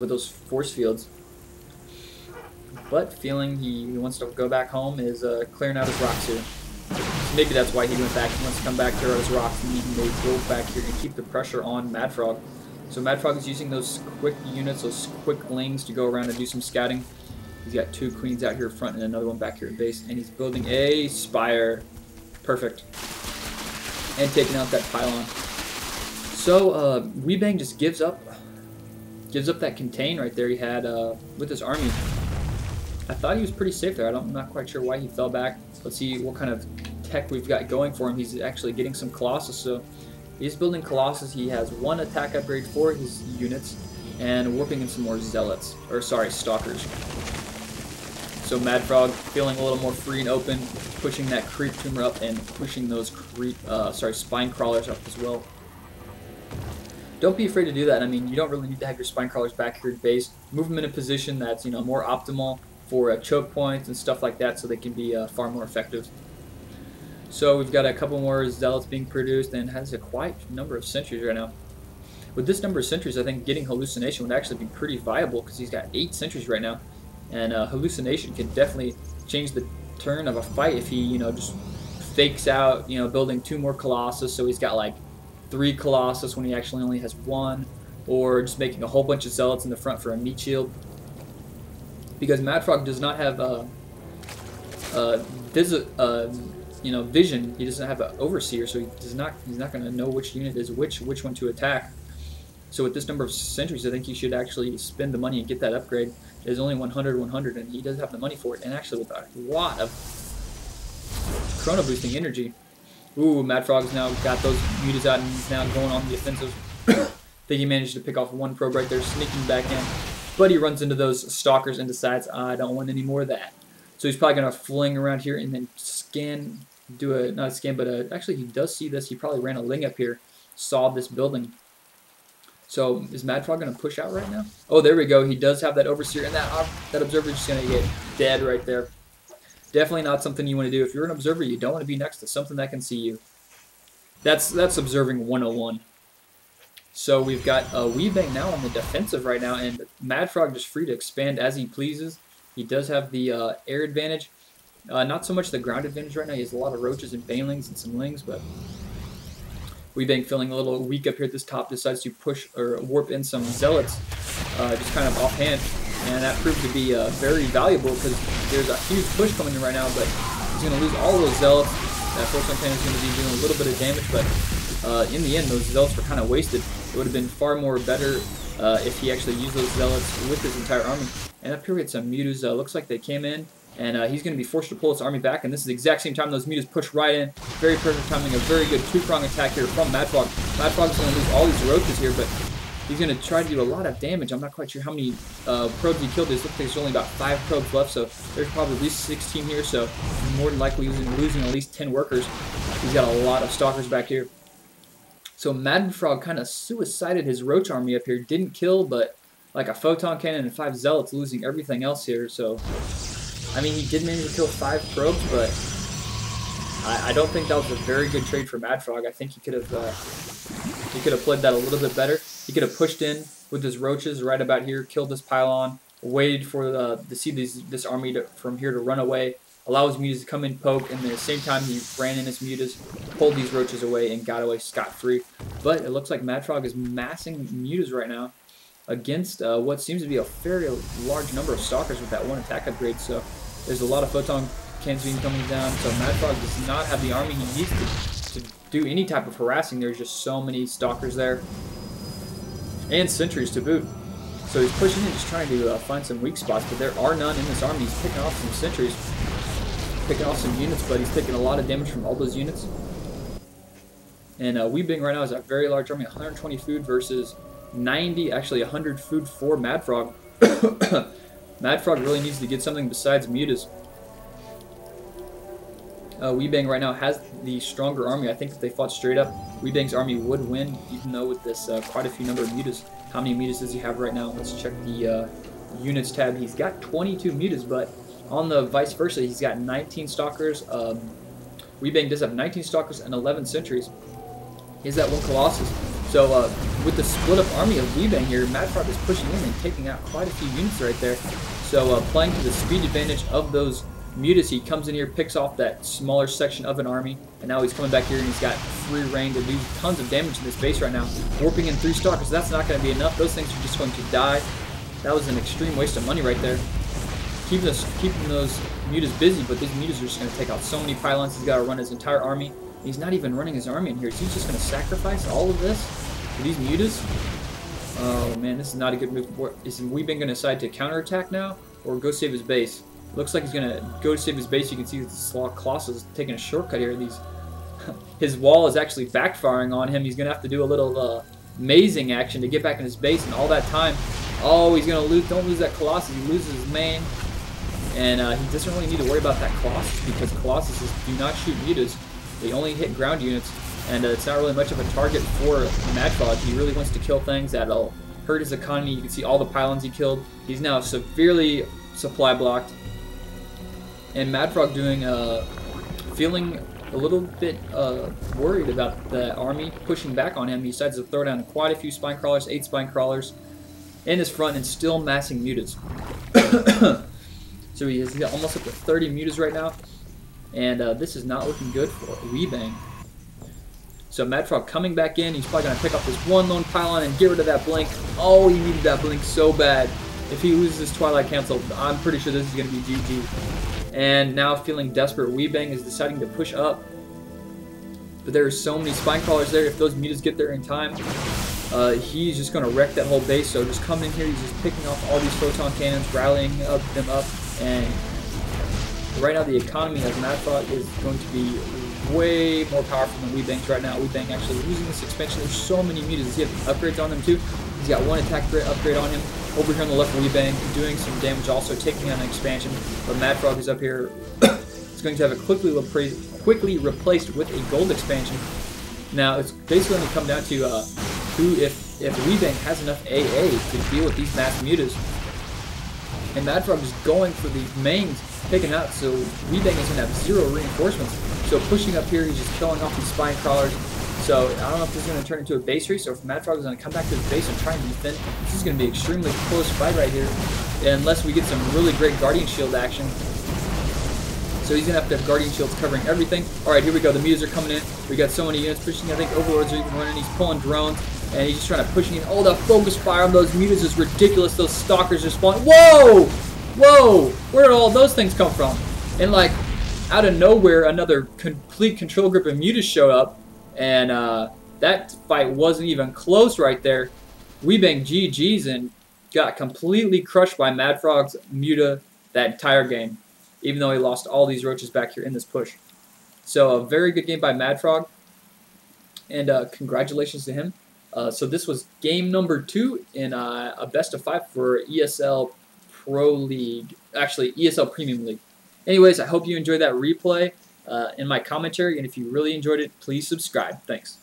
with those force fields. But feeling he wants to go back home is clearing out his rocks here. So maybe that's why he went back. He wants to come back, clear out his rocks, and he may go back here and keep the pressure on MaDFroG. So MaDFroG is using those quick units, those quick lings to go around and do some scouting. He's got 2 queens out here front and another one back here at base, and he's building a spire. Perfect. And taking out that pylon. So WiBang just gives up that contain right there he had with his army. I thought he was pretty safe there. I'm not quite sure why he fell back. Let's see what kind of tech we've got going for him. He's actually getting some Colossus, so he's building Colossus. He has 1 attack upgrade for his units and warping in some more zealots, or sorry, stalkers. So MaDFroG feeling a little more free and open, pushing that creep tumor up and pushing those spine crawlers up as well. Don't be afraid to do that. I mean, you don't really need to have your spine crawlers back here at base. Move them in a position that's more optimal for choke points and stuff like that, so they can be far more effective. So we've got a couple more zealots being produced and has a quite number of sentries right now. With this number of sentries, I think getting hallucination would actually be pretty viable because he's got 8 sentries right now, and hallucination can definitely change the turn of a fight if he just fakes out building 2 more Colossus, so he's got like 3 Colossus when he actually only has 1, or just making a whole bunch of zealots in the front for a meat shield. Because MaDFroG does not have vision. He doesn't have an overseer, so he's not going to know which unit is which one to attack. So with this number of sentries, I think he should actually spend the money and get that upgrade. There's only 100, and he does have the money for it, and actually with a lot of chrono boosting energy. Ooh, MaDFroG's now got those mutas out, and he's now going on the offensive. I think he managed to pick off 1 probe right there, sneaking back in. But he runs into those stalkers and decides, I don't want any more of that. So he's probably going to fling around here and then scan, not a scan, but actually he does see this. He probably ran a ling up here, saw this building. So is MaDFroG going to push out right now? Oh, there we go. He does have that overseer, and that observer is just going to get dead right there. Definitely not something you want to do. If you're an observer, you don't want to be next to something that can see you. That's observing 101. So we've got WiBang now on the defensive right now, and MaDFroG just free to expand as he pleases. He does have the air advantage. Not so much the ground advantage right now. He has a lot of roaches and banelings and some lings, but WiBang feeling a little weak up here at this top, decides to push or warp in some zealots just kind of offhand. And that proved to be very valuable because there's a huge push coming in right now, but he's going to lose all those zealots. That force cannon is going to be doing a little bit of damage, but in the end, those zealots were kind of wasted. It would have been far more better if he actually used those zealots with his entire army. And up here we had some mutas. Looks like they came in, and he's going to be forced to pull his army back. And this is the exact same time those mutas push right in. Very perfect timing. A very good 2-prong attack here from MaDFroG. MaDFroG is going to lose all these roaches here, but he's going to try to do a lot of damage. I'm not quite sure how many probes he killed. It looks like there's only about 5 probes left, so there's probably at least 16 here, so more than likely losing at least 10 workers. He's got a lot of stalkers back here. So MaDFroG kind of suicided his roach army up here. Didn't kill, but like a photon cannon and 5 zealots, losing everything else here. So, I mean, he did manage to kill 5 probes, but I don't think that was a very good trade for MaDFroG. I think he could have played that a little bit better. He could have pushed in with his roaches right about here, killed this pylon, waited for this army from here to run away, allow his mutas to come in, poke, and at the same time he ran in his mutas, pulled these roaches away, and got away scot-free. But it looks like MaDFroG is massing mutas right now against what seems to be a very large number of stalkers with that 1 attack upgrade. So there's a lot of photon cannons being coming down. So MaDFroG does not have the army he needs to do any type of harassing. There's just so many stalkers there. And sentries to boot. So he's pushing in, just trying to find some weak spots, but there are none in this army. He's picking off some sentries, picking off some units, but he's taking a lot of damage from all those units. And WiBang right now is a very large army, 120 food versus 90, actually 100 food for MaDFroG. MaDFroG really needs to get something besides mutas. WiBang right now has the stronger army. I think if they fought straight up, WiBang's army would win, even though with this quite a few number of mutas. How many mutas does he have right now? Let's check the units tab. He's got 22 mutas, but on the vice versa, he's got 19 stalkers. WiBang does have 19 stalkers and 11 sentries. He has that 1 Colossus. So with the split up army of WiBang here, MaDFroG is pushing in and taking out quite a few units right there. So playing to the speed advantage of those mutas, he comes in here, picks off that smaller section of an army, and now he's coming back here and he's got free reign to do tons of damage in this base right now. Warping in 3 Stalkers, that's not going to be enough. Those things are just going to die. That was an extreme waste of money right there. Keeping those mutas busy, but these mutas are just going to take out so many pylons. He's got to run his entire army. He's not even running his army in here. Is he just going to sacrifice all of this for these mutas? Oh man, this is not a good move. Is WiBang going to decide to counterattack now, or go save his base? Looks like he's going to go save his base. You can see the Colossus taking a shortcut here. His wall is actually backfiring on him. He's going to have to do a little mazing action to get back in his base, and all that time, oh, he's going to lose. Don't lose that Colossus. He loses his main, and he doesn't really need to worry about that Colossus because Colossuses do not shoot mutas. They only hit ground units, and it's not really much of a target for MaDFroG. He really wants to kill things that'll hurt his economy. You can see all the pylons he killed. He's now severely supply blocked, and MaDFroG feeling a little bit worried about the army pushing back on him. He decides to throw down quite a few spine crawlers, 8 spine crawlers in his front, and still massing mutas. So he's almost up to 30 mutas right now. And this is not looking good for WiBang. So MaDFroG coming back in. He's probably going to pick up this one lone pylon and get rid of that blink. Oh, he needed that blink so bad. If he loses his Twilight Cancel, I'm pretty sure this is going to be GG. And now feeling desperate, WiBang is deciding to push up. But there are so many spine crawlers there. If those mutas get there in time, he's just going to wreck that whole base. So just coming in here, he's just picking off all these photon cannons, rallying them up, and right now the economy of MaDFroG is going to be way more powerful than WiBang's right now. WiBang actually losing this expansion. There's so many mutas. Does he have upgrades on them too? He's got 1 attack upgrade on him. Over here on the left, WiBang doing some damage, also taking on an expansion. But MaDFroG is up here. It's going to have it quickly replaced with a gold expansion. Now it's basically going to come down to if WiBang has enough AA to deal with these mass mutas. And MaDFroG is going for these mains taken out, so WiBang is going to have 0 reinforcements. So pushing up here, he's just killing off these spine crawlers. So I don't know if this is going to turn into a base race or if MaDFroG is going to come back to his base and try and defend. This is going to be an extremely close fight right here, unless we get some really great Guardian Shield action. So he's going to have Guardian Shields covering everything. Alright, here we go. The mutas are coming in. We got so many units pushing. I think Overlords are even running. He's pulling drones. And he's just trying to push in. Oh, the focus fire on those mutas is ridiculous. Those stalkers are spawning. Whoa! Whoa! Where did all those things come from? And like, out of nowhere, another complete control group of mutas showed up. And that fight wasn't even close right there. WiBang GG's and got completely crushed by MaDFroG's muta that entire game. Even though he lost all these roaches back here in this push. So a very good game by MaDFroG. And congratulations to him. So this was game number 2 in a best of 5 for ESL Pro League. Actually, ESL Premium League. Anyways, I hope you enjoyed that replay in my commentary. And if you really enjoyed it, please subscribe. Thanks.